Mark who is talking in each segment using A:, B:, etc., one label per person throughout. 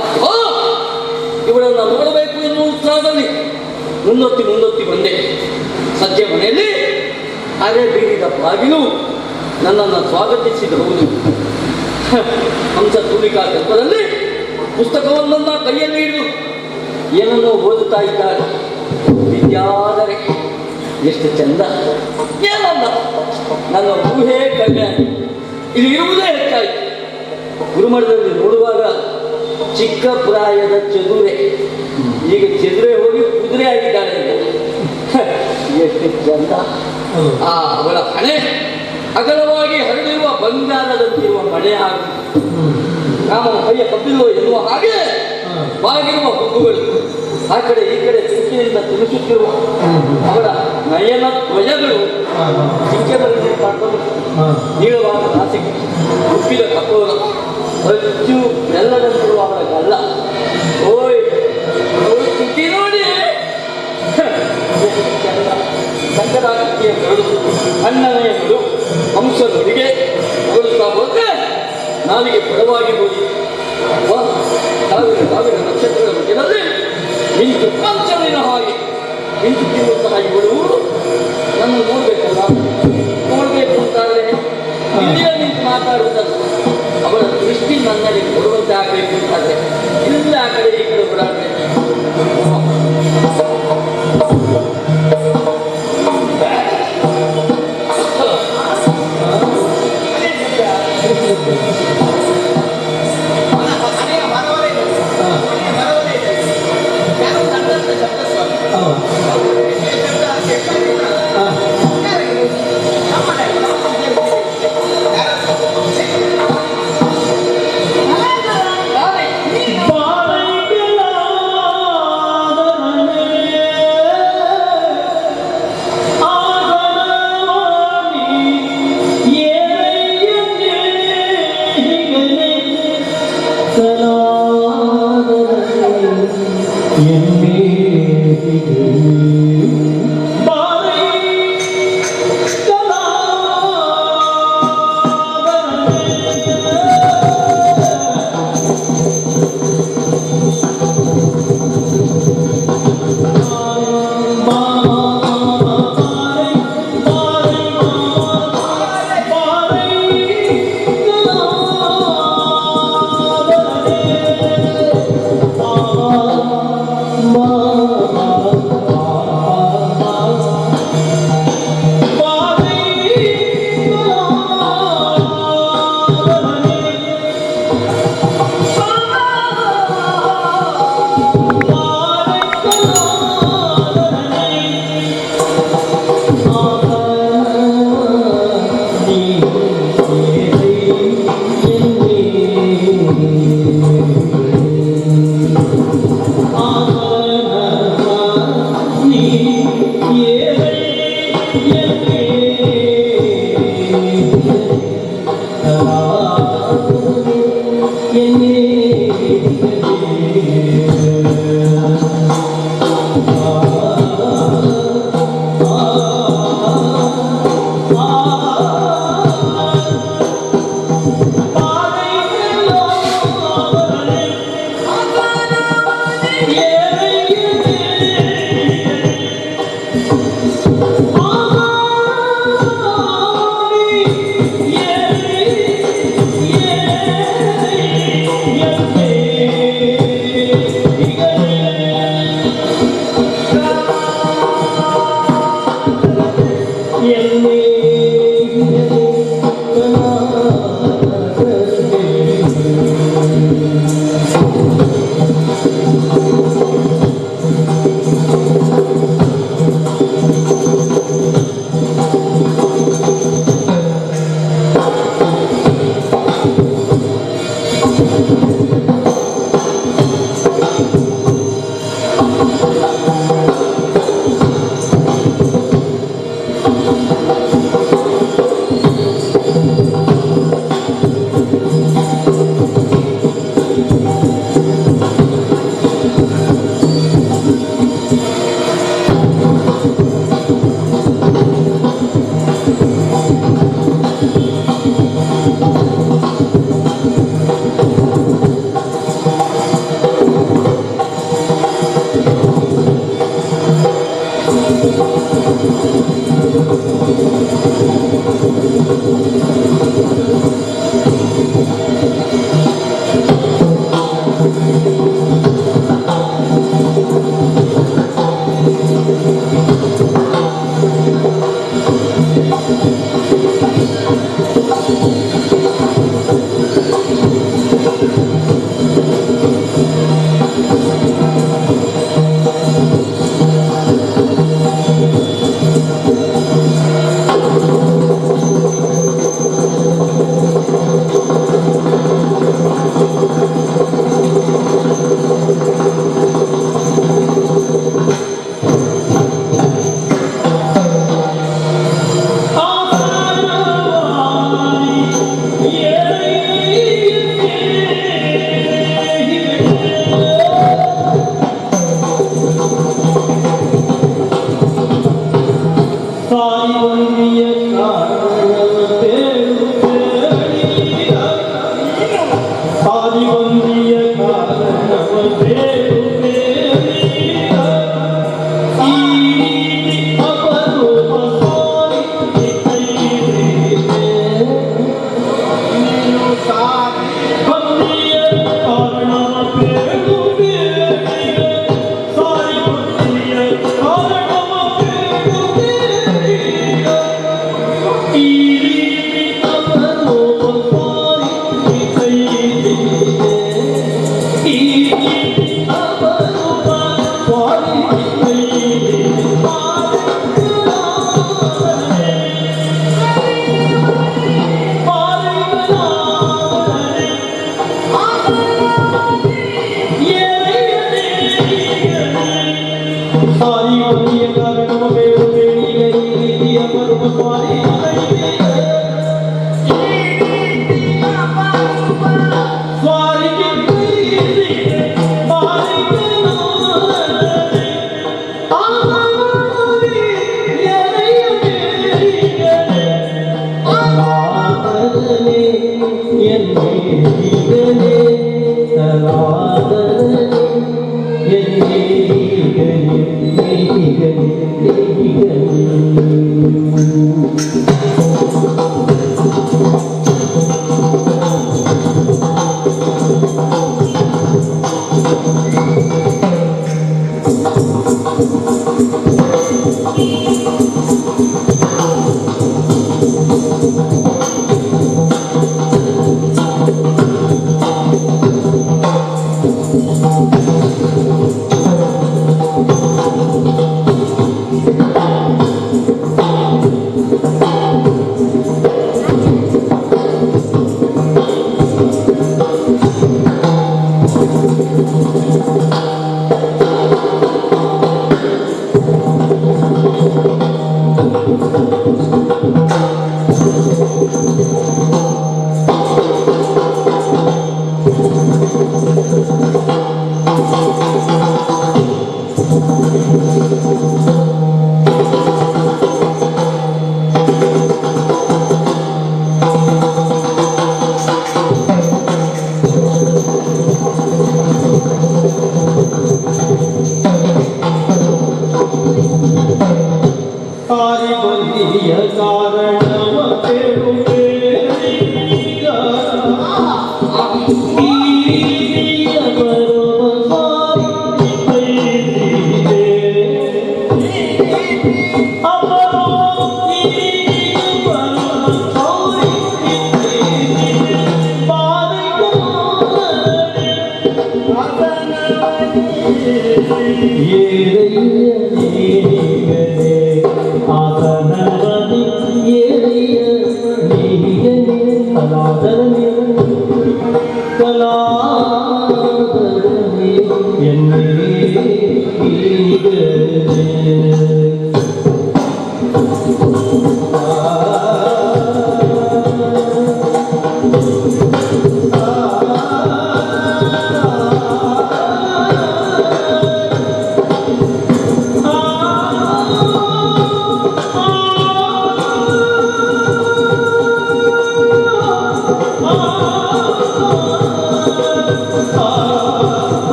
A: ಅಬ್ಬಾ, ಇವಳನ್ನು ನೋಡಬೇಕು ಎನ್ನುವ ಉತ್ಸಾಹದಲ್ಲಿ ಮುಂದೊತ್ತಿ ಬಂದೆ. ಸದ್ಯ ಮನೆಯಲ್ಲಿ ಅರೆ ಬೀರಿದ ಬಾಗಿಲು ನನ್ನನ್ನು ಸ್ವಾಗತಿಸಿದ ಹೌದು. ಹಂಸ ತೂಲಿಕಾ ಗರ್ಭದಲ್ಲಿ ಪುಸ್ತಕವೊಂದನ್ನು ಕೈಯಲ್ಲಿ ಹಿಡಿದು ಏನನ್ನೋ ಓದುತ್ತಾ ಇದ್ದಾರೆ. ವಿದ್ಯಾಧರೆ ಎಷ್ಟು ಚಂದ, ಏನಲ್ಲ ನನ್ನ ಊಹೆ ಕಡಿಮೆ ಆಯಿತು, ಇಲ್ಲಿ ಇರುವುದೇ ಹೆಚ್ಚಾಯಿತು. ಗುರುಮಠದಲ್ಲಿ ನೋಡುವಾಗ ಚಿಕ್ಕ ಪ್ರಾಯದ ಚದುರೆ, ಈಗ ಚದುರೆ ಹೋಗಿ ಕುದುರೆ ಆಗಿದ್ದಾಳೆ. ಎಷ್ಟು ಚಂದ. ಅವಳ ಹಣೆ ಅಗಲವಾಗಿ ಹರಡಿರುವ ಬಂಗಾರದಂತಿರುವ ಮಳೆ ಆಗಿ ನಮ್ಮ ಕೈಯ ಕಬ್ಬಿಲು ಎನ್ನುವ ಹಾಗೆ ಬಾಗಿರುವ ಹುಬ್ಬುಗಳು ಆ ಕಡೆ ಈ ಕಡೆ ಚಿಂಕೆಯಿಂದ ತಿಳಿಸುತ್ತಿರುವ ಅವಳ ನಯನ ಧ್ವಜಗಳು ಚಿಂಕೆ ಬರೆದು ಮಾಡ್ಕೊಂಡು ನೀಳವಾದ ನಾಸಿಕೆ, ಉಪ್ಪಿದ ಕಪೋಲ, ಹೆಚ್ಚು ಬೆಲ್ಲದಂತಿರುವ ಅವಳ ಗಲ್ಲ. ಓಯ್ ಸುದ್ದಿ ನೋಡಿ, ಸಂಕಟಾಕೃತಿಯ ನಡು, ಅಣ್ಣನೆಯ ನಡು, ಹಂಸ ನುಡಿಗೆ ಹೊರಡುತ್ತಾ ಹೋದ್ರೆ ನಾಲಿಗೆ ಬಡವಾಗಿ ಹೋಗಿ ಸಾವಿರ ನಕ್ಷತ್ರಗಳ ಮಧ್ಯದಲ್ಲಿ ಮಿಂಚು ಪಂಚಮಿನ ಹಾಗೆ ಮಿಂಚು ತಿನ್ನುವಂತಹ ಇವಳು ನನ್ನ ನೋಡ್ಬೇಕು ಅಂತಾದ್ರೆ ಇಲ್ಲಿಯೇ ನಿಂತು ಮಾತಾಡುವುದಲ್ಲ, ಅವಳ ದೃಷ್ಟಿ ನನ್ನಲ್ಲಿ ಕೊಡುವಂತೆ ಆಗಬೇಕು ಅಂತಾದ್ರೆ ಇಲ್ಲ ಆ ಕಡೆ ಈ ಕಡೆ ಓಡಾಡಬೇಕು.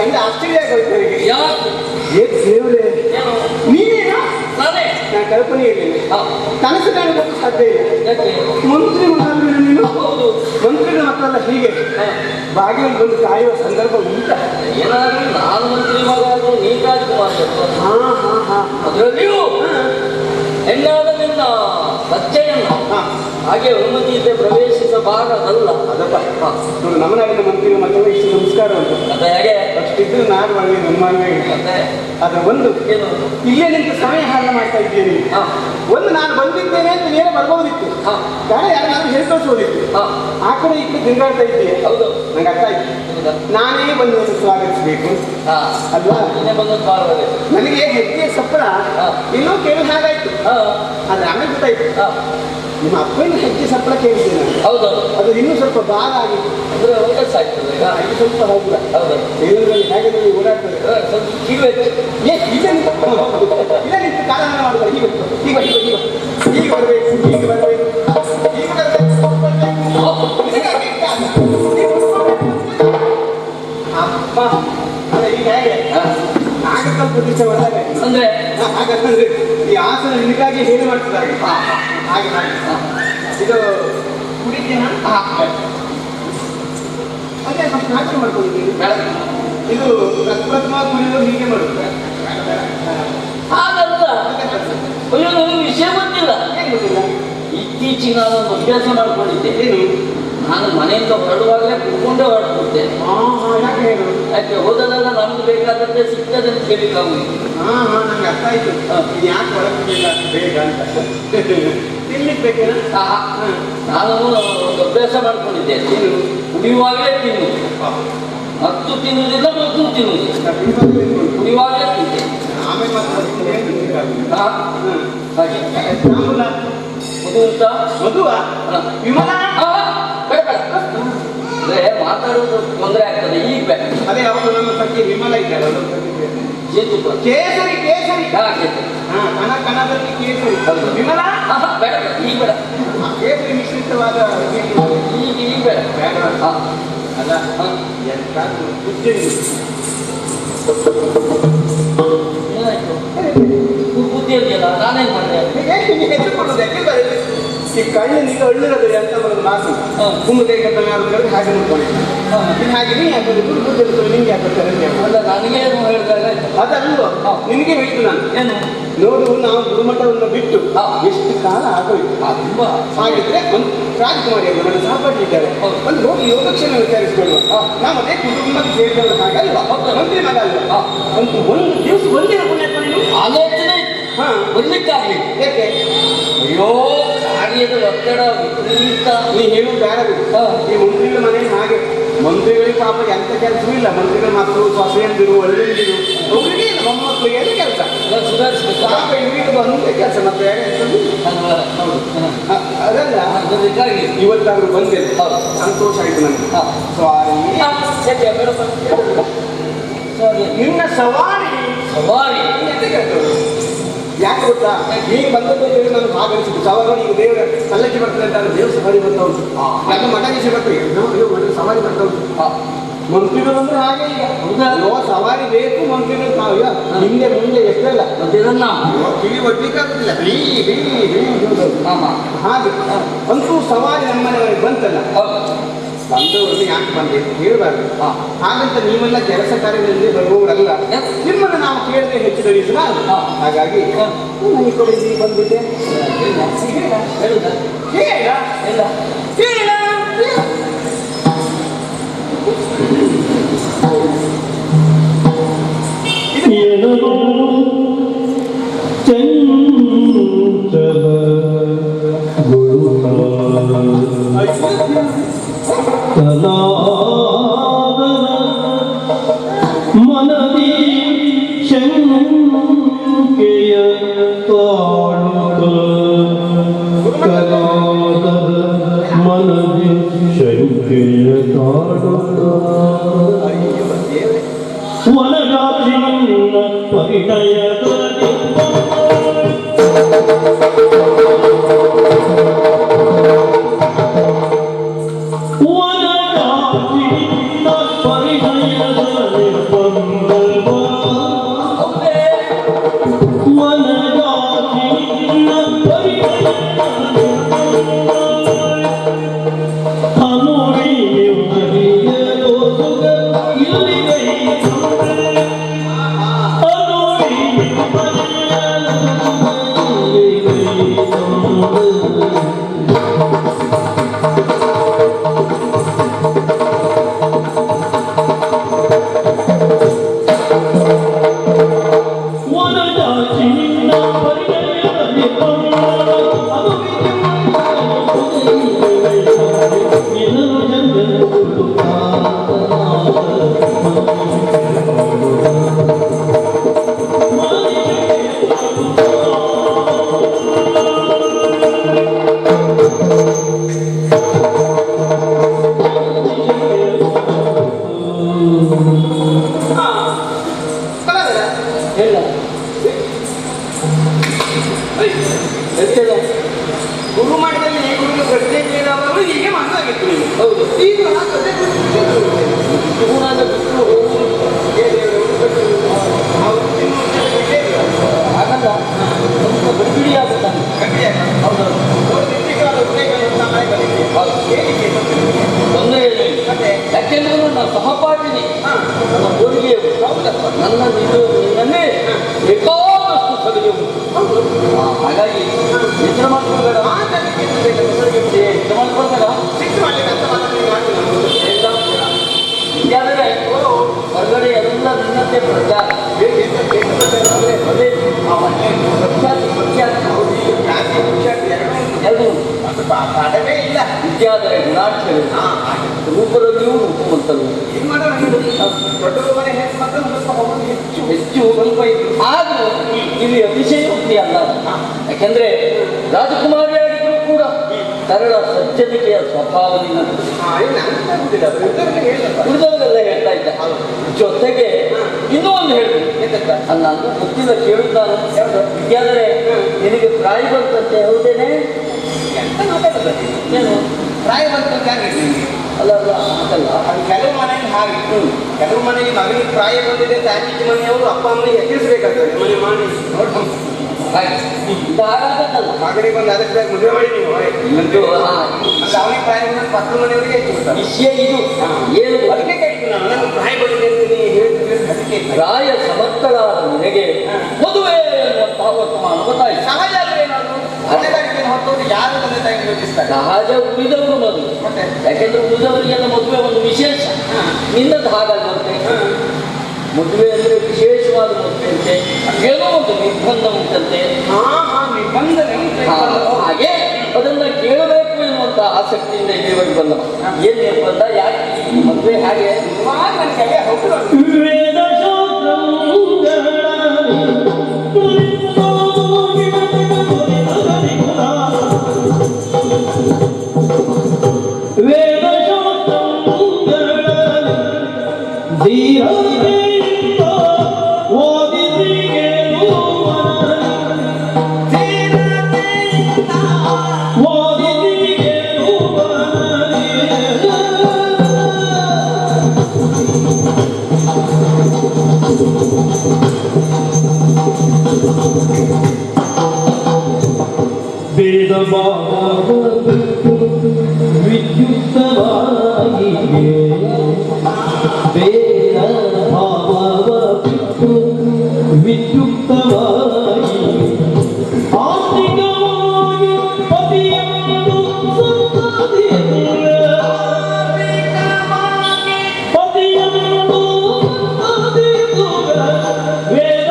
B: ಇದು ಆಶ್ಚರ್ಯ ಆಗೋಯ್ತು ನನಗೆ.
A: ಯಾಕೆ
B: ಏ ದೇವ್ರೆ,
A: ಏನು
B: ನೀನೇನಾ?
A: ನಾನೇ
B: ನಾನು ಕಲ್ಪನೆ ಇರಲಿಲ್ಲ,
A: ಹಾ,
B: ಕನಸು ಕಾಣೋದಕ್ಕೆ ಸಾಧ್ಯ ಇಲ್ಲ.
A: ಯಾಕೆ
B: ಮಂತ್ರಿ ಮಕ್ಕಳು ನೀನು,
A: ಹೌದು
B: ಮಂತ್ರಿಗಳ ಮಕ್ಕಳೆಲ್ಲ ಹೀಗೆ
A: ಹಾ.
B: ಬಾಗಿಲಲ್ಲಿ ಬಂದು ಕಾಯುವ ಸಂದರ್ಭ ಉಂಟ?
A: ಏನಾದ್ರೂ ನಾನು ಮಂತ್ರಿ ಮಗ ಆದ್ರೂ ನೀ ರಾಜಕುಮಾರ್
B: ಹಾ ಹಾ ಹಾ
A: ಅದರಲ್ಲಿಯೂ ಹೆಣ್ಣಾದ ನಿನ್ನ ಸಚ್ಚೆಯನ್ನು
B: ಹಾ.
A: ಹಾಗೆ ಅನುಮತಿಯಿದೆ ಪ್ರವೇಶಿಸಬಾರದಲ್ಲ.
B: ಅದಪ್ಪ,
A: ಹಾ.
B: ನೋಡು ನಮ್ಮ ನಾಡಿನ ಮಂತ್ರಿಗಳ ಮಕ್ಕಳು ಇಷ್ಟು ಸಂಸ್ಕಾರ ಉಂಟು.
A: ಮತ್ತೆ ಹೇಗೆ
B: ಅಷ್ಟಿದ್ದು ನಾಡು ಒಳಗೆ ನಮ್ಮಂಗೆ
A: ಮತ್ತೆ
B: ಅದ್ರ ಒಂದು
A: ಏನು
B: ಇಲ್ಲೇ ನಿಂತು ಸಮಯ ಹಾಳು ಮಾಡ್ತಾ ಇದ್ದೇನೆ.
A: ಹಾ
B: ಒಂದು ನಾನು ಬಂದಿದ್ದೇನೆ ಅಂತ ನೇರ ಬರ್ಬೋದಿತ್ತು,
A: ಹಾ
B: ಕಾರಣ ಯಾರು ನಾನು ಹೇಳ್ಕೊಳ್ಸೋದಿತ್ತು.
A: ಹಾ
B: ಆ ಕಡೆ ಈ ಕಡೆ ತಿರುಗಾಡ್ತಾ ಇದ್ದೀಯ,
A: ಹೌದು
B: ನಂಗೆ ಅರ್ಥ ಆಯ್ತು.
A: ಹೌದಾ?
B: ನಾನೇ ಬಂದು ಸ್ವಾಗತಿಸಬೇಕು
A: ಹಾ
B: ಅಲ್ವಾ?
A: ಇನ್ನೇ ಬಂದದ್ದು ಬಾರದೆ.
B: ನನಗೆ ಹೆಜ್ಜೆಯ ಸಪ್ಪಳ
A: ಹಾ.
B: ಇನ್ನೂ ಕೇಳಿ ಹಾಗಾಯ್ತು,
A: ಹಾ
B: ಆದ್ರೆ ಆಮೇಲೆ ಗೊತ್ತಾಯ್ತು
A: ಹಾ
B: ನಿಮ್ಮ ಅಪ್ಪನ ಹೆಜ್ಜೆ ಸಪ್ಪಳ ಕೇಳಿದ್ದೇನೆ ನಾನು.
A: ಹೌದೌದು
B: ಅದು ಇನ್ನೂ ಸ್ವಲ್ಪ ಭಾರ ಆಗಿತ್ತು,
A: ಅಂದ್ರೆ ವಯಸ್ಸಾಗ್ತದೆ ಈಗ.
B: ಇದು ಸ್ವಲ್ಪ ಹೋಗಿಲ್ಲ.
A: ಹೌದು
B: ದೇವರಲ್ಲಿ ಹೇಗೆ ನನಗೆ ಓಡಾಡ್ತದೆ.
A: ಸ್ವಲ್ಪ ಕಿವಿ ಹೆಚ್ಚು.
B: ಇಲ್ಲ ನಿಂತು ಕಾಲನ ಮಾಡ್ತಾರೆ. ಹೀಗೆ ಹೀಗೆ ಹೀಗೆ ಹೀಗೆ ಹೀಗೆ ಬರಬೇಕು, ಹೀಗೆ ಬರಬೇಕು, ಹೀಗೆ ಅಪ್ಪ ಅಲ್ಲ ಈಗ ಹೇಗೆ
A: ಹಾ.
B: ನಾಗಕಲ್ಪ ಪ್ರತಿಷ್ಠೆ ಮಾಡಿದಾಗ
A: ಅಂದ್ರೆ
B: ಹಾಗಂದ್ರೆ ಈ ಆಸನ ನಿನಗಾಗಿ ಹೇಳಿ ಮಾಡ್ತಿದ್ದಾರೆ. ಹಾಗೆ ಹಾಗೆ ಇದು ಕುಡಿತೇನಾ? ಅದೇ ಫಸ್ಟ್ ನಾಟಕ ಮಾಡ್ಕೊಂಡಿದ್ದೀನಿ.
A: ಬೇಡ.
B: ಇದು ಪ್ರಥಮ ಕುಡಿಯೋದು ಹೀಗೆ ಮಾಡುತ್ತೆ.
A: ಹಾಗಲ್ಲ. ಅಯ್ಯೋ ನನಗೆ ವಿಷಯ ಗೊತ್ತಿಲ್ಲ.
B: ಏನು ಗೊತ್ತಿಲ್ಲ?
A: ಇತ್ತೀಚೆಗೆ ನಾನು ಒಂದು ಅಭ್ಯಾಸ ಮಾಡ್ಕೊಂಡಿದ್ದೆ.
B: ಏನು?
A: ನಾನು ಮನೆಯಿಂದ ಹೊರಡುವಾಗಲೇ ಕುತ್ಕೊಂಡೇ ಹೊರಡ್ಬಿಡ್ತೆ.
B: ಯಾಕೆ ಹೇಳು?
A: ಯಾಕೆ ಹೋದದೆಲ್ಲ ನಮ್ಗೆ ಬೇಕಾದಂತೆ ಸಿಗ್ತದೆ ಅಂತ ಕೇಳಿಕ್ಕಾಗುದು.
B: ನಂಗೆ ಅರ್ಥ ಆಯ್ತು. ಇದು ಯಾಕೆ ಒಳಗಿಲ್ಲ ಬೇಗ ಅಂತ ತಿನ್ಲಿಕ್ಕೆ ಬೇಕೇನಾ?
A: ನಾನು ಒಂದು ಅಭ್ಯಾಸ ಮಾಡ್ಕೊಂಡಿದ್ದೆ.
B: ಏನು?
A: ಕುಡಿಯುವಾಗಲೇ ತಿನ್ನು, ಮತ್ತು ತಿನ್ನುವುದಿಲ್ಲ, ಮತ್ತು ತಿನ್ನುವುದಿಲ್ಲ, ಕುಡಿಯುವಾಗಲೇ ತಿಂತೆ.
B: ಆಮೇಲೆ ಮತ್ತೆ
A: ಹಾಗೆ
B: ತಾಂಬೂಲ
A: ಮಧು ಅಂತ
B: ಮಧುವ ವಿಮಲ
A: ಬೇಡ ಬೇಡ. ಅಂದ್ರೆ ಮಾತಾಡೋದು ತೊಂದರೆ ಆಗ್ತದೆ. ಈಗ ಬೇಡ.
B: ಅದೇ ಅವರು ನಮ್ಮ ಸಖಿ ವಿಮಲ ಇದ್ದಾರೆ,
A: ಜೇತುಪ್ಪ
B: ಕೇಸರಿ ಕೇಸರಿ.
A: ಯಾಕೆ
B: ಕಣ ಕಣದಲ್ಲಿ ಕೇಸರಿ
A: ಹೌದು.
B: ವಿಮಲ.
A: ಬೇಡ ಬೇಡ ಈಗ ಬೇಡ.
B: ಕೇಸರಿ ಮಿಶ್ರಿತವಾದ
A: ಈಗ ಬೇಡ.
B: ಬೇಡ.
A: ಹಾ
B: ಅಲ್ಲ ಎಂತಾದ್ರೂ ಬುದ್ಧಿ
A: ಏನಾಯ್ತು? ಬುದ್ಧಿ ಇದೆಯಲ್ಲ, ನಾನೇನ್ ಮಾಡಿದೆ?
B: ಹೆದರ್ಕೊಳ್ಳೋದು ಯಾಕೆ ಬರಲಿ? ಈ ಕಣ್ಣಿನಿಂದ ಒಳ್ಳೆಯದು ಅಂತ ಒಂದು ಮಾತು ಕುಂಭದೇಕತನ ಹಾಗೆ ನೋಡ್ಕೊಂಡಿದ್ದೆ. ಇದು ಹಾಗೆ ನೀ ಯಾಕೆ ಬುದ್ಧಿ ಇರ್ತದೆ, ನಿಮ್ಗೆ ಯಾಕೆ
A: ಅಲ್ಲ, ನನಗೆ ಏನು ಹೇಳಿದಾಗ
B: ಅದಲ್ವ ನಿನಗೆ ಹೇಳಿದ್ದು ನಾನು.
A: ಏನು
B: ನೋಡು, ನಾವು ಗುರುಮಠವನ್ನು ಬಿಟ್ಟು ಎಷ್ಟು ಕಾಲ ಆಗೋಯ್ತು.
A: ತುಂಬಾ
B: ಹಾಗಿದ್ರೆ ಒಂದು ರಾಜಕುಮಾರಿ ನನ್ನ ಸಹಪಾಠಿ ಇದ್ದಾರೆ, ಒಂದು ಹೋಗಿ ಯೋಗಕ್ಷೇಮ ವಿಚಾರಿಸ್ಕೊಳ್ಳುವ. ನಾವು ಅದೇ ಕುಟುಂಬಕ್ಕೆ ಸೇರಿದವರು ಹಾಗಲ್ವಾ? ಮಂತ್ರಿ ಮಗ ಅಲ್ವಾ? ಒಂದು ದಿವಸ ಒಂದಿನ ಪುಣ್ಯ ನೀವು
A: ಆಲೋಚನೆ ಬರ್ಲಿಕ್ಕಾಗ್ಲಿ.
B: ಯಾಕೆ?
A: ಅಯ್ಯೋ, ಕಾರ್ಯದ ಒತ್ತಡ ವಿಪರೀತ.
B: ನೀ ಹೇಳುವುದು ಬೇಡ ಬಿಡು. ಈ ಮಂತ್ರಿಗಳ ಮನೆಯಲ್ಲಿ ಹಾಗೆ ಮಂತ್ರಿಗಳಿಗೆ ಪಾಪ ಎಂತ ಕೆಲಸವೂ ಇಲ್ಲ. ಮಂತ್ರಿಗಳ ಮಕ್ಕಳು ಸೊಸೆಯಂದಿರು ಒಳ್ಳೆಯಂದಿರು ಅವರಿಗೆ ಇಲ್ಲ, ಮೊಮ್ಮಕ್ಕಳಿಗೆ ಏನು ಕೆಲಸ?
A: ಸುಧಾರಿಸ್ಬೇಕು.
B: ಪಾಪ ಇವರಿಗೆ ಬಂದೇ ಕೆಲಸ, ಮತ್ತೆ ಬೇರೆ ಅದಲ್ಲ.
A: ಅದಕ್ಕಾಗಿ
B: ಇವತ್ತಾದ್ರೂ ಬಂದಿಲ್ಲ, ಸಂತೋಷ ಆಯ್ತು ನನಗೆ. ನಿನ್ನ ಸವಾರಿ
A: ಸವಾರಿ
B: ಯಾಕೆ ಗೊತ್ತಾ? ನೀನು ಬಂದದ್ದು ಹೇಳಿ ನಾನು ಭಾಗವಹಿಸಿದ್ದು ಸವಾರಿ. ಈಗ ದೇವರ ಸಲ್ಲಕ್ಕೆ ಬರ್ತದೆ ಅಂತ ದೇವ್ರ ಸವಾರಿ ಬರ್ತಾ ಉಂಟು, ಅದು ಮಠಕ್ಕೆ ಬರ್ತದೆ. ಸವಾರಿ ಬರ್ತಾ ಉಂಟು. ಮಂತ್ರಿಗಳು ಅಂದ್ರೆ ಹಾಗೆ ಈಗ ಸವಾರಿ ಬೇಕು. ಮಂತ್ರಿಗಳು ನಾವು ಹಿಂದೆ ಮುಂದೆ ಎಷ್ಟಲ್ಲ ಕಿವಿ ಒಡ್ಲಿಕ್ಕಾಗುದಿಲ್ಲ. ಹಾಗೆ ಅಂತೂ ಸವಾರಿ ನಮ್ಮನೆಯವರಿಗೆ ಬಂತಲ್ಲ, ಬಂದವರನ್ನು ಯಾಕೆ ಬಂದೆ ಹೇಳಬಾರ್ದು. ಹಾಗಂತ ನೀವೆಲ್ಲ ಕೆಲಸ ಕಾರ್ಯಗಳಲ್ಲಿ ಬರುವವರಲ್ಲ. ನಿಮ್ಮನ್ನು ನಾವು ಕೇಳದೆ ಹೆಚ್ಚಿನ ರೀಸನ್. ಹಾಗಾಗಿ ಈ ಕಡೆ ಬಂದ್ಬಿಟ್ಟೆ.
C: ಮನದಿ ಶಂಕೆಯ ತಾಳುತ್ತ ಕಲಾದ ಮನದಿ ಶಂಕೆಯ ತಾಳುತ್ತ ವನರಾಜಿನ ಪರಿಣಯದಲ್ಲಿ ವನರಾಜಿನ ಪರಿಣಯದಲ್ಲಿ
B: ಕೊಟ್ಟರು ಅವರು
A: ಹಾಗಲ್ಲ ಸ್ವಲ್ಪ ಗಡಿಬಿಡಿ ಆಗುತ್ತಾನೆ. ಹೌದೌದು. ತೊಂದರೆ ಏನಿಲ್ಲ. ಯಾಕೆಂದ್ರೆ ನನ್ನ ಸಹಪಾಠಿನಿ, ನನ್ನ ಬೋಳಿಗೆಯವರು, ನನ್ನ ನಿನ್ನನ್ನೇ ಬೇಕಾದಷ್ಟು ಸಗಣಿ ಉಂಟು. ಹಾಗಾಗಿ ಎಚ್ಚರ ಮಾಡ್ಕೊಳ್ಬೇಡ, ಎಚ್ಚರ ಮಾಡ್ಕೊಳ್ಬೇಡ. ವಿದ್ಯಾಲಯ ಹೊರಗಡೆ ಎಲ್ಲ ನಿನ್ನಂತೆ ಪ್ರಚಾರ ಎರಡು
B: ಪಾಠವೇ ಇಲ್ಲ.
A: ವಿದ್ಯಾಲಯ ಗುಣಾಕ್ಷರ ರೂಪದಲ್ಲಿಯೂ ರೂಪವಂತರು
B: ದೊಡ್ಡ ಮನೆ ಹೆಣ್ಣು ಹೆಚ್ಚು
A: ಹೆಚ್ಚು ಸ್ವಲ್ಪ ಇತ್ತು. ಆದರೂ ಇಲ್ಲಿ ಅತಿಶಯೋಕ್ತಿ ಅಲ್ಲ. ಯಾಕೆಂದ್ರೆ ರಾಜಕುಮಾರಿಯಾಗಿದ್ದರೂ ಕೂಡ ಸರಳ ಸಜ್ಜನಿಕೆಯ ಸ್ವಭಾವದಿಂದ ಉಳಿದವರೆಲ್ಲ ಹೇಳ್ತಾ ಇದ್ದ. ಜೊತೆಗೆ ಇನ್ನೂ ಒಂದು ಹೇಳ್ತೀನಿ, ನಾನು ಗೊತ್ತಿಲ್ಲ ಕೇಳುತ್ತಾನೆ. ವಿದ್ಯಾಲಯ ನಿನಗೆ ಪ್ರಾಯ ಬಂತಂತೆ ಹೌದೇನೆ?
B: ಎಂತ ಮಾತಾಡೋದು
A: ಏನು
B: ಪ್ರಾಯ ಬಂತಂತೆ ಆಗಿರ್ಲಿ.
A: ಅಲ್ಲ ಅಲ್ಲ ಅದಲ್ಲ,
B: ಅದು ಕೆಲವು ಮನೆಯಲ್ಲಿ ಹಾಗೆ. ಕೆಲವು ಮನೆಯಲ್ಲಿ ಮಗನಿಗೆ ಪ್ರಾಯ ಬಂದಿದೆ ಅಂತ ಆಚೀಚೆ ಮನೆಯವರು ಅಪ್ಪ ಅಮ್ಮನಿಗೆ ಎಚ್ಚರಿಸಬೇಕಾಗ್ತದೆ. ಮನೆ ಮಾಡಿ ನೋಡಿ
A: ಹಾಗಾಗತ್ತಲ್ಲ.
B: ಮಗನಿಗೆ ಬಂದು ಅದಕ್ಕೆ ಮದುವೆ ಮಾಡಿ ನೀವು
A: ಇವತ್ತು
B: ಅವನಿಗೆ ಪ್ರಾಯ ಬಂದ ಪಕ್ಕದ ಮನೆಯವರಿಗೆ ಹೆಚ್ಚು ಬಿಡ್ತಾರೆ.
A: ವಿಷಯ ಇದು ಏನು
B: ಅದಕ್ಕೆ ಕೇಳ್ತೀನಿ ನಾನು, ನನಗೆ ಪ್ರಾಯ ಬಂದಿದೆ ಅಂತ ನೀವು ಹೇಳ್ತಿದ್ರೆ ಅದಕ್ಕೆ
A: ಪ್ರಾಯ ಸಮರ್ಥಳಾದ ನಿನಗೆ ಮದುವೆ ಎನ್ನುವಂತಹ ವರ್ತಮಾನ ಗೊತ್ತಾಯ್ತು.
B: ಸಹಜ ಅಲ್ವೇನಾದ್ರು ಮನೆಗಾರಿಕೆ ಹೊತ್ತವರು ಯಾರು ತಂದೆ ತಾಯಿ ಯೋಚಿಸ್ತಾರೆ.
A: ಸಹಜ ಉಳಿದವರು ಮದುವೆ.
B: ಮತ್ತೆ
A: ಯಾಕೆಂದ್ರೆ ಉಳಿದವರಿಗೆಲ್ಲ ಮದುವೆ ಒಂದು ವಿಶೇಷ. ನಿನ್ನದು ಹಾಗಲ್ವಂತೆ. ಮದುವೆ ಅಂದ್ರೆ ವಿಶೇಷವಾದ ಮದುವೆ ಅಂತೆ, ಏನೋ ಒಂದು ನಿರ್ಬಂಧ ಉಂಟಂತೆ.
B: ನಿಬಂಧನೆ ಉಂಟು.
A: ಹಾಗೆ ಅದನ್ನ ಕೇಳಬೇಕು ಎನ್ನುವಂತ ಆಸಕ್ತಿಯಿಂದ ಇಲ್ಲಿವರೆಗೆ ಬಂದವ. ಏನ್ ನಿರ್ಬಂಧ, ಯಾಕೆ ಈ ಮದುವೆ ಹಾಗೆ?
B: ನನಗೆ ಹೋಗುದು
C: ವೇದ ಭಾವ ವಿದ್ಯುಕ್ತವಾಗಿದೆ, ವೇದ ಭಾವ ವಿದ್ಯುಕ್ತವಾಗಿ ಆಸ್ತಿಕವಾಗಿ ಪತಿಯನ್ನು ಸಂತತಿಯಿಂದ ಪತಿಯನ್ನು ಸಂತತಿಯಿಂದ ವೇದ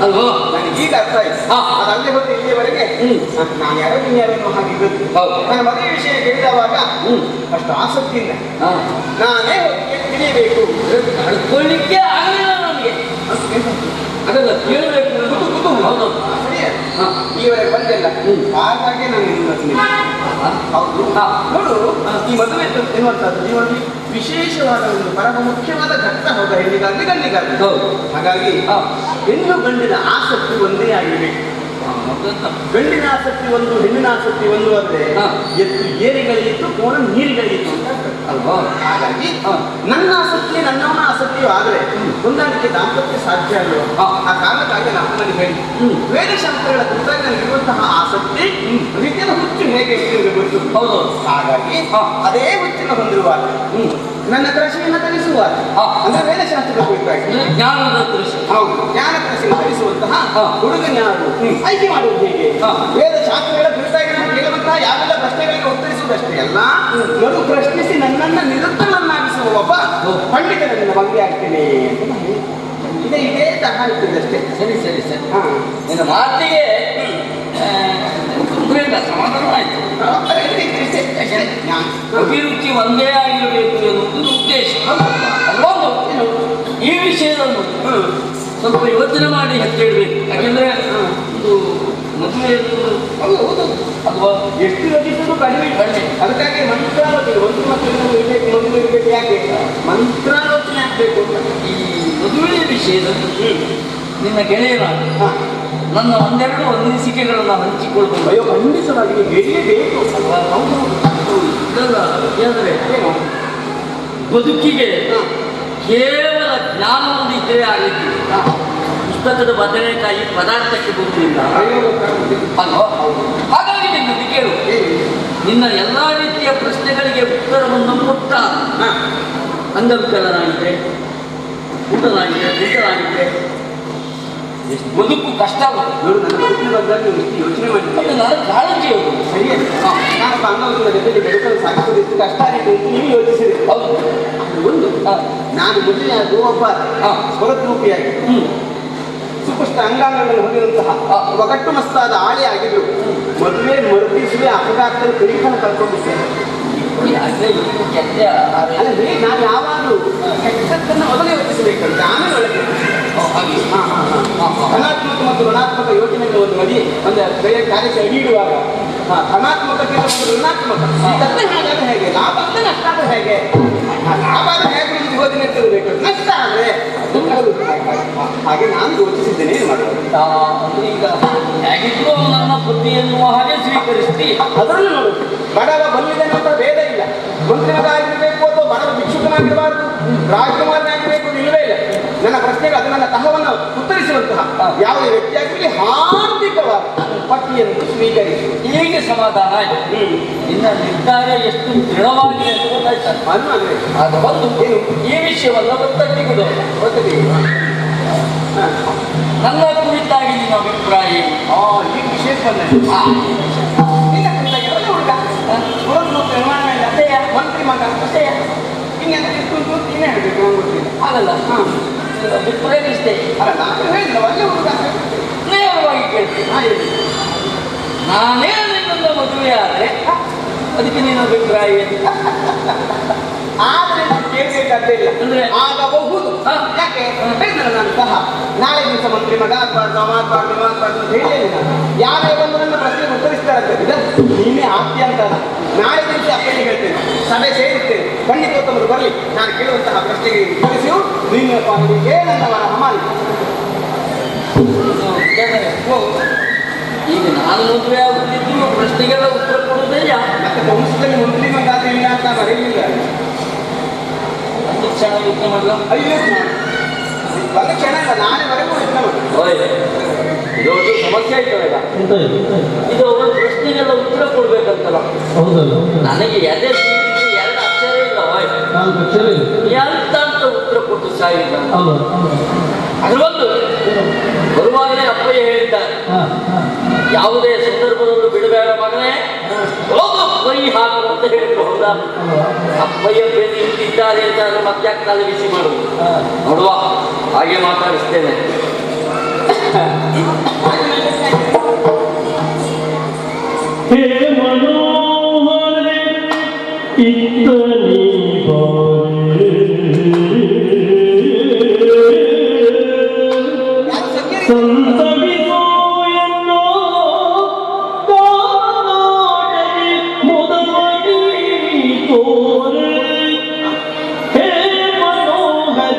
A: ಅಲ್ವಾ?
B: ನನಗೆ ಈಗ ಅರ್ಥ ಆಯ್ತು. ಅದಲ್ಲದೆ ಹೋದ್ರೆ ಇಲ್ಲಿಯವರೆಗೆ ನಾನು ಯಾರೋ ನೀನು ಯಾರೋ ಹಾಗೆ ಇರೋದು. ನನ್ನ ಮದುವೆ ವಿಷಯ ಕೇಳಿದವಾಗ ಅಷ್ಟು ಆಸಕ್ತಿಯಿಂದ ನಾನೇ ತಿಳಿಯಬೇಕು
A: ನಡ್ಕೊಳ್ಳಿಕ್ಕೆ ಆಗಲಿಲ್ಲ ನನಗೆ. ಅದಲ್ಲ ಕೇಳಬೇಕು
B: ಈವರೆಗೆ ಬಂದಿಲ್ಲ. ಹಾಗಾಗಿ ನಾನು ಹೌದು ನೋಡು, ಈ ಮದುವೆ ಎನ್ನುವಂಥದ್ದು ಜೀವನದಲ್ಲಿ ವಿಶೇಷವಾದ ಒಂದು ಪರಮ ಮುಖ್ಯವಾದ ಘಟ್ಟ. ಹೌದಾ? ಹೆಣ್ಣಿಗಾಗಲಿ ಗಂಡಿಗಾಗಲಿ. ಹಾಗಾಗಿ ಹೆಣ್ಣು ಗಂಡಿನ ಆಸಕ್ತಿ ಒಂದೇ ಆಗಿರಬೇಕು. ಗಂಡಿನ ಆಸಕ್ತಿ ಒಂದು, ಹೆಣ್ಣಿನ ಆಸಕ್ತಿ ಒಂದು ಅಂದ್ರೆ ಎತ್ತು ಏರಿಗಳಿತ್ತು, ಕೋಣ ನೀರಿಗಳಿತ್ತು ಅಂತ
A: ಅಲ್ವಾ?
B: ಹಾಗಾಗಿ ನನ್ನ ಆಸಕ್ತಿ ನನ್ನವನ ಆಸಕ್ತಿಯು ಆದರೆ ಹೊಂದಾಣಿಕೆ ದಾಂಪತ್ಯ ಸಾಧ್ಯ ಅಲ್ವ? ಆ ಕಾರಣಕ್ಕಾಗಿ ನಾನು ನನಗೆ ಹೇಳಿ ವೇದಶಾಸ್ತ್ರಗಳ ಕುರಿತಾಗಿ ನನಗಿರುವಂತಹ ಆಸಕ್ತಿ ರೀತಿಯ ಹುಚ್ಚು ಹೇಗೆ ಗೊತ್ತು.
A: ಹೌದು.
B: ಹಾಗಾಗಿ ಅದೇ ಹುಚ್ಚಿನ ಹೊಂದಿರುವಾಗ ನನ್ನ ಕೃಷಿಯನ್ನು ಕಲಿಸುವಾಗ ಅಂದ್ರೆ ವೇದಶಾಸ್ತ್ರದ ಕುರಿತಾಗಿ
A: ಜ್ಞಾನದ ಕೃಷಿ.
B: ಹೌದು, ಜ್ಞಾನ ಕೃಷಿಯನ್ನು ಕಲಿಸುವಂತಹ ಹುಡುಗನ್ಯಾರು ಆಯ್ಕೆ ಮಾಡುವುದು ಹೇಗೆ? ವೇದಶಾಸ್ತ್ರಗಳ ಕುರಿತಾಗಿ ನಾನು ಕೇಳುವಂತಹ ಯಾವೆಲ್ಲ ಪ್ರಶ್ನೆಗಳಿಗೆ ಉತ್ತರಿಸುವುದಷ್ಟೇ ಅಲ್ಲ, ಮರು ಪ್ರಶ್ನಿಸಿ ನನ್ನನ್ನು ನಿರುತ್ತರನ್ನಾಗಿಸುವ ಒಬ್ಬ ಪಂಡಿತನನ್ನು ಮದುವೆ ಆಗ್ತೇನೆ ಅಂತ ಇದೇ ತರಹ ಇರ್ತದೆ ಅಷ್ಟೇ.
A: ಸರಿ ಸರಿ ಸರಿ.
B: ಹಾ.
A: ನಿನ್ನ ಮಾತಿಗೆ ತೊಂದರೆ ಇಲ್ಲ, ಸಮಾಧಾನವಾಯಿತು. ಅಭಿರುಚಿ ಒಂದೇ ಆಗಿರಬೇಕು ಎನ್ನುವುದು ಉದ್ದೇಶ. ಅದೊಂದು ಈ ವಿಷಯವನ್ನು ಸ್ವಲ್ಪ ಯೋಚನೆ ಮಾಡಿ ಹೆಚ್ಚಿಡಬೇಕು. ಯಾಕೆಂದ್ರೆ ಒಂದು ಮದುವೆ
B: ಹೌದು
A: ಅಥವಾ
B: ಎಷ್ಟು ಯೋಚಿಸಿದ್ರು ಕಡಿಮೆ ಕಡಿಮೆ. ಅದಕ್ಕಾಗಿ ಮಂತ್ರಾಲೋಚನೆ ಒಂದು ಮಕ್ಕಳು ಇರಬೇಕು, ಮದುವೆ ಇರಬೇಕು. ಯಾಕೆ ಮಂತ್ರಾಲೋಚನೆ ಆಗ್ಬೇಕು ಅಂತ.
A: ಈ ಮದುವೆ ವಿಷಯದಲ್ಲಿ ನಿನ್ನ ಗೆಳೆಯನಾಗಿ ನನ್ನ ಒಂದೆರಡು ಅನಿಸಿಕೆಗಳನ್ನು ಹಂಚಿಕೊಳ್ಬೋದು.
B: ಅಯ್ಯೋ ಖಂಡಿತವಾಗಿ ಗೆಳೆಯಬೇಕು ಅಲ್ವಾ? ಹೌದು.
A: ಇದಲ್ಲ ಯಾಕಂದ್ರೆ
B: ಏನು
A: ಬದುಕಿಗೆ ಕೇವಲ ಜ್ಞಾನ ಒಂದು ಇದ್ದರೆ ಆಗಿತ್ತು. ಪುಸ್ತಕದ ಬದನೆಕಾಯಿ ಪದಾರ್ಥಕ್ಕೆ ಬರುವುದಿಲ್ಲ ಅಲ್ವಾ? ಹಾಗಾಗಿ ನಿನ್ನನ್ನು ಕೇಳು, ನಿನ್ನ ಎಲ್ಲ ರೀತಿಯ ಪ್ರಶ್ನೆಗಳಿಗೆ ಉತ್ತರವನ್ನು ಕೊಟ್ಟ ಅಂಗವಿಕಲನಾಗಿದ್ದರೆ, ಊಟನಾಗಿದ್ದರೆ, ಊಟನಾಗಿದ್ದರೆ ಬದುಕು ಕಷ್ಟ ಆಗುತ್ತೆ.
B: ನೋಡು, ನನ್ನ ಬದುಕಿನ ಬಂದಾಗ ನೀವು ಎಷ್ಟು ಯೋಚನೆ ಮಾಡಿದ್ದೀರಿ.
A: ನಾನು ಕಾಳಜಿ ಅವರು
B: ಸರಿಯೇ ನಾನು ಅಂಗವಿಕಲ ಜೊತೆಗೆ ಬದುಕಲು ಸಾಗಿಸೋದು ಎಷ್ಟು ಕಷ್ಟ ಆಗಿದೆ ಅಂತ ನೀವು ಯೋಚಿಸಿರಿ.
A: ಹೌದು.
B: ಒಂದು ನಾನು ಮದುವೆಯಾಗುವ ಒಬ್ಬ ಸ್ವರದ್ರೂಪಿಯಾಗಿ ಸುಪುಷ್ಟ ಅಂಗಾಂಗಗಳನ್ನು ಹೊಂದಿರುವಂತಹ ಒಗಟ್ಟು ಮಸ್ತಾದ ಆಳೆ ಆಗಿದ್ರು. ಮದುವೆ ಮರುಪಿಸುವೆ ಅಪಘಾತದಲ್ಲಿ ಕೈಗಳನ್ನು ಕಳ್ಕೊಂಡಿದ್ದೇನೆ. ಅಲ್ಲದೆ ನಾನು ಯಾವಾಗಲೂ ಕೆಟ್ಟದ್ದನ್ನು ಮೊದಲು ಯೋಚಿಸಬೇಕಂತ ಆಮೇಲೆ ಒಳಗೆ ಧನಾತ್ಮಕ ಮತ್ತು ಋಣಾತ್ಮಕ ಯೋಚನೆಗಳ ಒಂದು ಕಾರ್ಯಕ್ಕೆ ಅಡಿ ಇಡುವಾಗ ಧನಾತ್ಮಕಕ್ಕೆ ಒಂದು ಋಣಾತ್ಮಕ ಹಾಗಾದ್ರೆ ಹೇಗೆ, ಲಾಭ ಅಂದ್ರೆ ನಷ್ಟ ಆದ್ರೆ ಹೇಗೆ, ಲಾಭ ಆದ್ರೆ ಹೇಗೆ ಯೋಜನೆ ಇರ್ತಿರ್ಬೇಕು, ನಷ್ಟ ಆದ್ರೆ ಹಾಗೆ ನಾನು ಯೋಚಿಸಿದ್ದೇನೆ. ಏನು ಮಾಡೋದು
A: ಈಗ ಹೇಗಿದ್ರು ನನ್ನ ಬುದ್ಧಿ ಎನ್ನುವ ಹಾಗೆ ಸ್ವೀಕರಿಸ್ತಿ.
B: ಅದರಲ್ಲೂ ನೋಡು, ಬಡವ ಬಂದಿದ್ದೇನೆ ಅಂತ ಭೇದ ಇಲ್ಲ. ಮಂತ್ರಿಮಗಾಗಿರ್ಬೇಕು ಅಥವಾ ಬಡವ ಭಿಕ್ಷುಕನಾಗಿರಬಾರ್ದು, ರಾಜಕುಮಾರನಾಗಿರ್ಬೇಕು ಇಲ್ಲವೇ ಇಲ್ಲ. ನನ್ನ ಪ್ರಶ್ನೆಗೆ ಅದು ನನ್ನ ತಹವನ್ನು ಉತ್ತರಿಸುವಂತಹ ಯಾವುದೇ ವ್ಯಕ್ತಿಯಾಗಿರಲಿ ಹಾರ್ದಿಕವಾದ ಪಟ್ಟಿಯನ್ನು ಸ್ವೀಕರಿಸಿ
A: ಹೀಗೆ ಸಮಾಧಾನ ಆಯ್ತು. ನಿನ್ನ ನಿರ್ಧಾರ ಎಷ್ಟು ದೃಢವಾಗಿದೆ ಅಂತ ಗೊತ್ತಾಯ್ತು. ಅದು ಬಂದು
B: ಏನು
A: ಈ ವಿಷಯವನ್ನ ಒತ್ತಟ್ಟಿಗುದು ನನ್ನ ಕುರಿತಾಗಿ ನಿನ್ನ ಅಭಿಪ್ರಾಯ
B: ಈ ವಿಷಯ ನಿನ್ನ ಕುರಿತಾಗಿರೋದು ಹುಡುಗ ನಿರ್ಮಾಣ ಇಲ್ಲ, ಮಂತ್ರಿ ಮಗ ಅಷ್ಟೇ. ಇನ್ನೆಂತ ಇತ್ತು ನೀನೇ ಹೇಳ್ಬೇಕು, ನಂಗೆ ಗೊತ್ತಿಲ್ಲ.
A: ಆಗಲ್ಲ. ಅಭಿಪ್ರಾಯ ಇಷ್ಟೇ.
B: ಅಲ್ಲ, ನಾನು ಹೇಳಿಲ್ಲ ಒಳ್ಳೆ ಹುಡುಗ
A: ನೇರವಾಗಿ ಕೇಳ್ತೀನಿ. ನಾನೇ ನಿನ್ನ ಮದುವೆ ಆದರೆ ಅದಕ್ಕೆ ನಿನ್ನ ಅಭಿಪ್ರಾಯ ಏನು?
B: ಆದರೆ ಕೇಳಬೇಕಾದ್ದೇ ಇಲ್ಲ ಅಂದ್ರೆ ಆಗಬಹುದು. ಯಾಕೆ ಹೇಳಿದ್ರೆ ನಾನು ಸಹ ನಾಳೆ ದಿವಸ ಮಂತ್ರಿ ಮಗ ಆಗ್ಬಾರ್ದು, ಆಗ್ಬಾರ್ದು ಅಂತ ಹೇಳಿಲ್ಲ. ಯಾರೇ ಬಂದು ನನ್ನ ಪ್ರಶ್ನೆಗೆ ಉತ್ತರಿಸ್ತಾರೆ ನೀನೇ ಆಗ್ತೀಯ ಅಂತ ನಾಳೆ ದಿವಸ ಅಪ್ಪಣೆ ಹೇಳ್ತೇನೆ, ಸಭೆ ಸೇರಿಸ್ತೇನೆ. ಖಂಡಿತೋತ್ತಮರು ಬರಲಿ, ನಾನು ಕೇಳುವಂತಹ ಪ್ರಶ್ನೆಗೆ ಉತ್ತರಿಸಿಯು ನೀನು ಪಾಲಿಗೆ ನನ್ನವರ ಹಮಾಲಿ.
A: ಈಗ ನಾನು ಮದುವೆ ಆಗುತ್ತಿದ್ದು ಪ್ರಶ್ನೆಗೆಲ್ಲ ಉತ್ತರ ಕೊಡುವುದೇ
B: ಮತ್ತೆ ವಂಶದಲ್ಲಿ ಮಂತ್ರಿ ಮಗ ಆದ್ರೆ ಇಲ್ಲ ಅಂತ ಬರೀಲಿಲ್ಲ.
A: ಶಿಕ್ಷಣ ಯೋಚನೆ ಮಾಡಲ.
B: ಅಯ್ಯೋ ಒಂದು ಕ್ಷಣ ಇಲ್ಲ, ನಾಳೆವರೆಗೂ ಯೋಚನೆ ಮಾಡಿ.
A: ಇದೊಂದು ಸಮಸ್ಯೆ ಆಯ್ತಲ್ಲ. ಇದು ಒಂದು ಪ್ರಶ್ನೆಗೆಲ್ಲ ಉತ್ತರ ಕೊಡ್ಬೇಕಂತಲ್ಲ. ನನಗೆ ಎದೆ ಸೀಟಿಗೆ ಎರಡು ಅಕ್ಷರ ಇಲ್ಲ. ಎಂತ ಅಂತ ಉತ್ತರ ಕೊಟ್ಟು ಸಾಯಿಲ್ಲ. ಅದ್ರ ಒಂದು ಬರುವಾಗಲೇ ಅಪ್ಪಯ್ಯ ಹೇಳಿದ್ದಾರೆ, ಯಾವುದೇ ಸಂದರ್ಭದಲ್ಲೂ ಬಿಡಬೇಡ ಮಗನೇ, ಹೋಗು ಕೈ ಹಾಕು ಅಂತ ಹೇಳಿದ್ರು. ಹೌದಾ? ಅಪ್ಪಯ್ಯ ಬೇರೆ ಇಟ್ಟಿದ್ದಾರೆ ಅಂತ ಮತ್ತೆ ಕಾಲ ಬಿಸಿ ಮಾಡುವುದು ನೋಡುವ, ಹಾಗೆ ಮಾತಾಡಿಸ್ತೇನೆ.
C: ಹೇ ಮನೋಹರ ಇತ್ತನಿ ಸಂತವಿಸೋ ಎನ್ನೋ ಕಾನಾಡಲಿ ಮುದವಡಿ ತೋರೆ. ಹೇ ಮನೋಹರ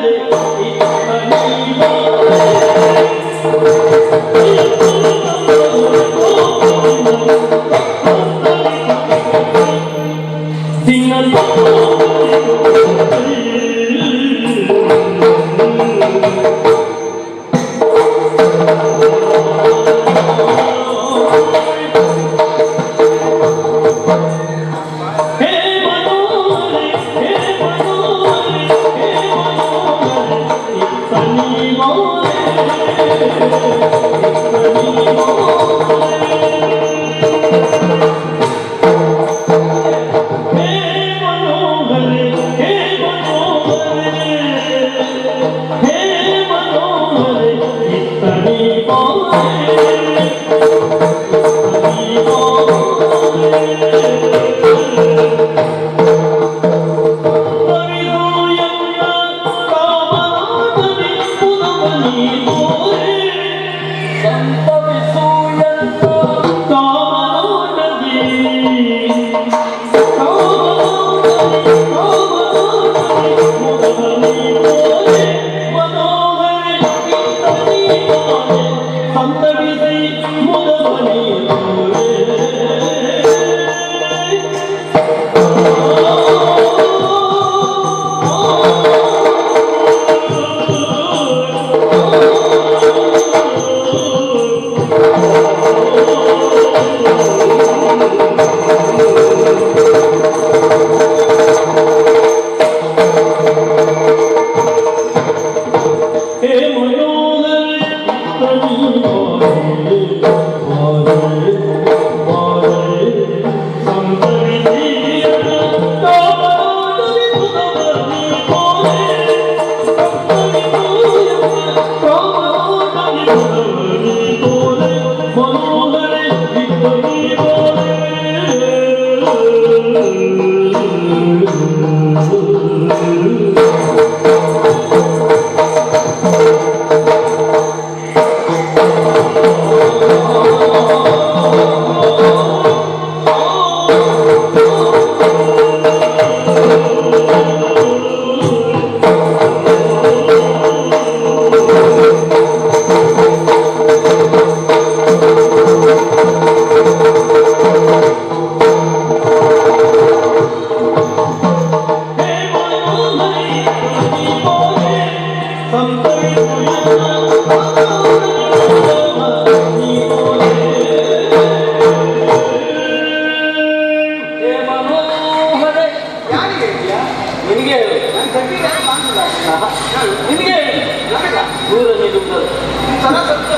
C: Hey,
A: ಸಂಭವಿಸು ಎಂದ
C: ಕಾಮನೋಟದಿ ಸಂತವಿಸಿ ಮುದಮನಿ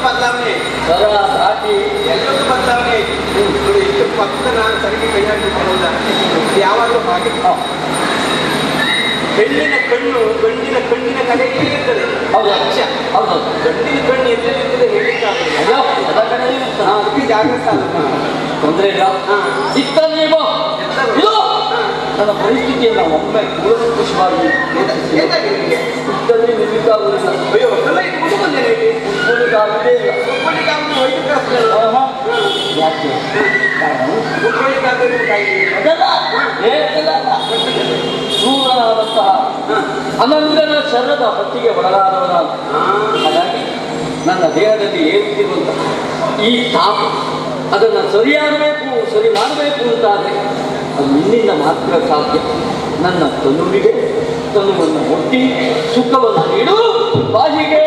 B: ಬದಲಾವಣೆ
A: ಸ್ವರ ಸಾಟಿ
B: ಎಲ್ಲದೂ ಬದಲಾವಣೆ ಇಷ್ಟು ಪಕ್ಕ ನಾನು ಸರಿಗೆ ಕೈ ಹಾಕಿ ಯಾವಾಗಲೂ ಹಾಗೆ ಹೆಣ್ಣಿನ ಕಣ್ಣು ಗಂಡಿನ ಕಣ್ಣಿನ ಕಡೆಗೆ ಇರ್ತದೆ.
A: ಹೌದು ಹೌದು
B: ಗಂಡಿನ ಕಣ್ಣು ಎಲ್ಲೆಲ್ಲಿರ್ತದೆ ಹೇಳಿಕ್ಕಾಗಲ್ಲ. ಅದಕ್ಕೆ ಜಾಗ್ರತೆ ಅಲ್ಲ,
A: ತೊಂದರೆ ಇಲ್ಲ. ಸಿಕ್ಕ ನೀವು ಇದು ನನ್ನ ಪರಿಸ್ಥಿತಿಯನ್ನು ಒಮ್ಮೆ ಕೂಲಂಕುಷವಾಗಿ ಸಿಕ್ಕಲ್ಲಿ ನಿಲ್ಲಿಕ್ಕಾಗುವುದಿಲ್ಲ.
B: ಅಯ್ಯೋ ಎಲ್ಲ ಇಟ್ಕೊಂಡು ಬಂದೆ
A: ಉಟ್ಕೊಳ್ಳಿಕ್ಕಾಗದೇ ಇಲ್ಲ. ಯಾಕೆ ಕ್ರೂರನಾದಂತಹ ಅನಂಗನ ಶರದ ಹೊತ್ತಿಗೆ ಒಳಗಾದವ ನಾನು. ಹಾಗಾಗಿ ನನ್ನ ದೇಹದಲ್ಲಿ ಏರುತ್ತಿರುವಂತಹ ಈ ತಾಪ ಅದನ್ನು ಸರಿ ಮಾಡಬೇಕು ಅಂತಾದರೆ ಅದು ನಿನ್ನಿಂದ ಮಾತ್ರ ಸಾಧ್ಯ. ನನ್ನ ತನುವಿಗೆ ತನುವನ್ನು ಒಟ್ಟಿ ಸುಖವನ್ನು ನೀಡು ಬಾಯಿಗೆ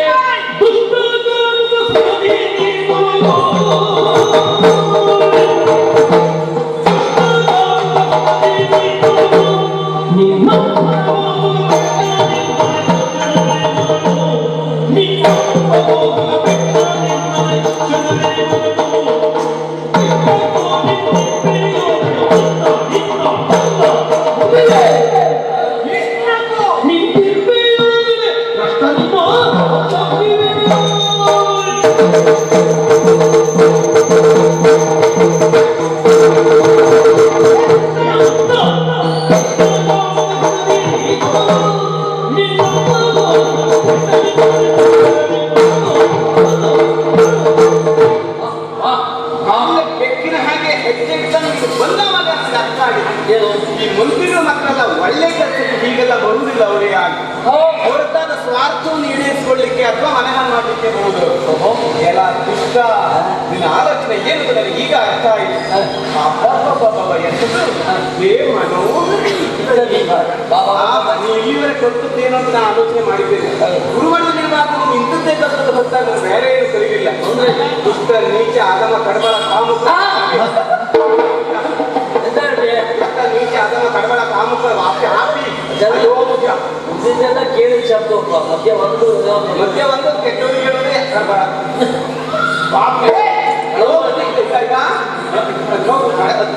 B: ಬೆಕ್ಕಿನ ಹಾಗೆ ಹೆಜ್ಜೆ ಬಂದವಾಗ ಅರ್ಥ ಆಗಿದೆ. ಈ ಮಂತ್ರಿಗಳ ಮಕ್ಕಳೆಲ್ಲ ಒಳ್ಳೆ ಕೆಲಸಕ್ಕೆ ಹೀಗೆಲ್ಲ ಬರುವುದಿಲ್ಲ. ಅವರೇ ಆಗಿ ಹೊರತಾದ ಸ್ವಾರ್ಥವನ್ನು ಈಡೇರಿಸಿಕೊಳ್ಳಿಕ್ಕೆ ಅಥವಾ ಮನೆಹಾನಿ ಮಾಡಲಿಕ್ಕೆ ಬಹುದು. ಎಲ್ಲ ದುಷ್ಟ ನಿನ್ನ ಆಲೋಚನೆ ಏನು ನನಗೆ ಈಗ ಅರ್ಥ ಆಯಿತು. ನೀವು ಇಲ್ಲಿವರೆಗೆ ಕಲ್ತದ್ದೇನೋ ಅಂತ ನಾನು ಆಲೋಚನೆ ಮಾಡಿದ್ದೇನೆ. ಗುರುವಣ್ಣ ನಿರ್ಮಾಣ ಇಂಥದ್ದೇ ಕಲ್ತದ ಗೊತ್ತಾಗ ಬೇರೆ ಏನು ಸರಿಗಿಲ್ಲ. ದುಷ್ಟ ನೀಚ ಆಗಮ ಕಡಬಳ ಕಾಮುಕ ನೀಚ ಆಗಮ ಕಡಬಳ ಕಾಮುಕ ಹಾಪಿ
A: ಇದೆಲ್ಲ ಕೇಳಿ ಶಬ್ದ ಮಧ್ಯ ಒಂದು
B: ಕೆಟ್ಟವರಿಗೆ ಹೇಳೋದೇ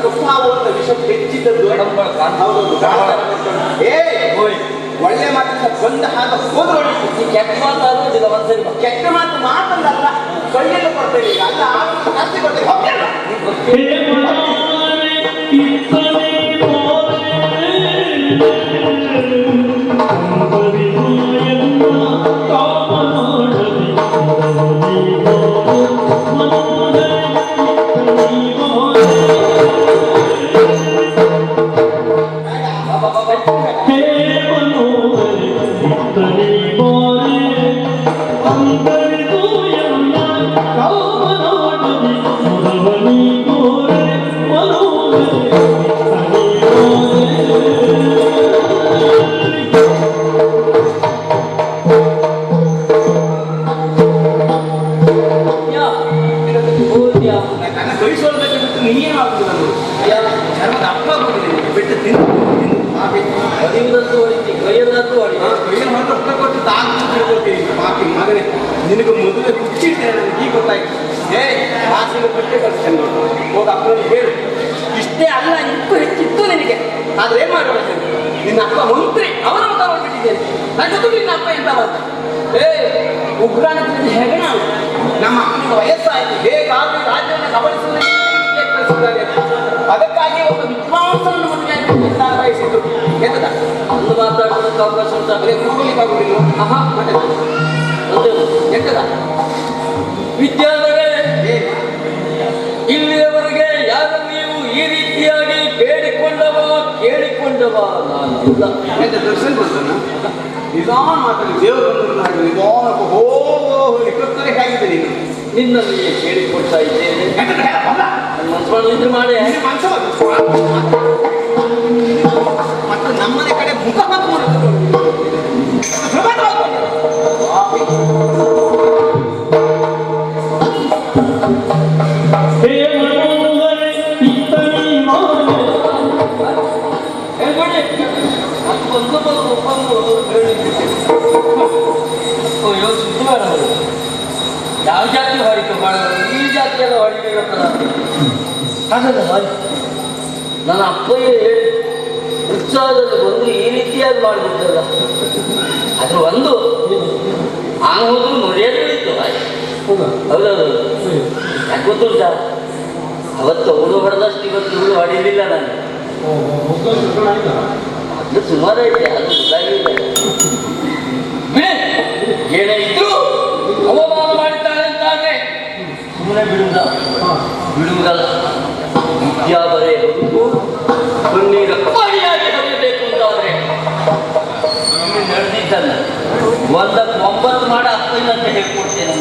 B: ಕಪ್ಪಾಗುವಂತ ವಿಷ ಹೆಚ್ಚಿದ್ದದ್ದು ಒಳ್ಳೆ ಮಾತು ಬಂದ ಹಾಗ ಹೋದ್ರೆ
A: ಕೆಟ್ಟ ಮಾತಾಡುವುದಿಲ್ಲ. ಒಂದ್ಸರಿ
B: ಕೆಟ್ಟ ಮಾತು ಮಾತಲ್ಲ ಕೈಯಲ್ಲಿ ಕೊಡ್ತೇವೆ. ಅಲ್ಲ ಜಾಸ್ತಿ ಕೊಡ್ತೇವೆ.
C: ಕಾಮನೋಟದಿ
B: ಮದುವೆ ಹುಚ್ಚಿಟ್ಟೆ ನನಗೆ ಈಗ ಗೊತ್ತಾಯ್ತು. ಆಸೆನ ಬಿಟ್ಟೆ ಕಳ್ಸ್ತೇನೆ ನೋಡು. ಹೋಗ ಅಪ್ಪನಿಗೆ ಹೇಳು. ಇಷ್ಟೇ ಅಲ್ಲ, ಇತ್ತು ಹೆಚ್ಚಿತ್ತು ನಿನಗೆ. ಆದ್ರೆ ಏನ್ ಮಾಡಬೇಕು? ನಿನ್ನ ಅಪ್ಪ ಮಂತ್ರಿ, ಅವನ ಮತ ಹೊರಬಿಟ್ಟಿದ್ದೇನೆ. ನಾನು ಗೊತ್ತು ನಿನ್ನ ಅಪ್ಪ ಎಂತ ಬಂದ. ಉಗ್ರಾಣ ಹೆಗಣ ನಮ್ಮ ಅಪ್ಪನಿಗೆ ವಯಸ್ಸಾಯಿತು, ಹೇಗಾದ್ರೂ ರಾಜ್ಯವನ್ನು ಗಮನಿಸುವುದಕ್ಕೆ ಕಳಿಸಿದ್ದಾರೆ. ಅದಕ್ಕಾಗಿ ಒಬ್ಬ ವಿದ್ವಾಂಸನನ್ನು ಮದುವೆ ಬಯಸಿದ್ರು. ಎಂತದ
A: ಒಂದು ಮಾತಾಡೋದಕ್ಕೆ ಅವಕಾಶ ಉಂಟು.
B: ಅದೇ ಕೂಡಲಿಕ್ಕಾಗುದಿಲ್ಲ. ಮತ್ತೆ ಎಂತದ
A: ವಿದ್ಯಾರ್ಥಿಗಳೇ, ಇಲ್ಲಿಯವರೆಗೆ ಯಾರು ನೀವು ಈ ರೀತಿಯಾಗಿ ಕೇಳಿಕೊಂಡವ ನಾನು ಇಲ್ಲ.
B: ಎಂತ ದರ್ಶನ ಬಂದನ ನಿಧಾನ ಮಾತಾಡಿ, ದೇವರು ಬಂದ್ರು ಹಾಗೆ ನಿಧಾನ ಇಪ್ಪತ್ತನೇ ಕಾಯ್ದಿದೆ ನೀನು.
A: ನಿನ್ನಲ್ಲಿ ಕೇಳಿಕೊಡ್ತಾ ಇದ್ದೇನೆ. ಮನ್ಸು ಇದ್ರೆ ಮಾಡಿ.
B: ಮತ್ತು ನಮ್ಮನೆ ಕಡೆ ಮುಖ ಹಾಕೊಂಡು
C: ಹೇ ಮನೋಹರ ಇತ್ತನಿ ಮಾನ
A: ಯಾವ ಜಾತಿ ಹೊಡಿಕೆ ಮಾಡೋದು? ಈ ಜಾತಿಯೆಲ್ಲ ಹೊಡಿಕೆ ಗೊತ್ತಲ್ಲ. ಹಾಗಲ್ಲ ಹಾಗೆ ನನ್ನ ಅಪ್ಪಯ್ಯ ಹೇಳಿ ಉತ್ಸಾಹದಲ್ಲಿ ಬಂದು ಈ ರೀತಿಯಾಗಿ ಮಾಡಿಬಿಡ್ತಲ್ಲ. ಅದ್ರ ಒಂದು ಆಗ ಹೋದ್ರು ಮರ್ಯಾದೆ ಇತ್ತು. ಹೌದೌದು. ಯಾಕೆ ಗೊತ್ತುಂಟ, ಅವತ್ತು ಅವಳು ಹೊಡೆದಷ್ಟು ಇವತ್ತು ಇವಳು ಹೊಡಿಲಿಲ್ಲ ನಾನು. ಅದು ಸುಮಾರು ಐತೆ, ಅದು ಗೊತ್ತಾಗಿಲ್ಲ. ಬಿಡಿ, ಏನೇ ಇದ್ರು ಅವಮಾನ ಮಾಡಿದ್ದಾಳೆ ಅಂತಾದ್ರೆ ಸುಮ್ಮನೆ ಬಿಡುವುದಲ್ಲ. ವಿದ್ಯಾಬರೇ ಬದುಕು ಕಣ್ಣೀರ ಪಾಡಿಯಾಗಿ ಹರಿಯಬೇಕು ಅಂತಾದ್ರೆ ಇಲ್ಲಿ ನಡೆದಿದ್ದಲ್ಲ. ಒಂದಕ್ಕೆ 9 ಮಾಡಿ 10 ಅಂತ ಹೇಳ್ಕೊಡ್ತೇನೆ.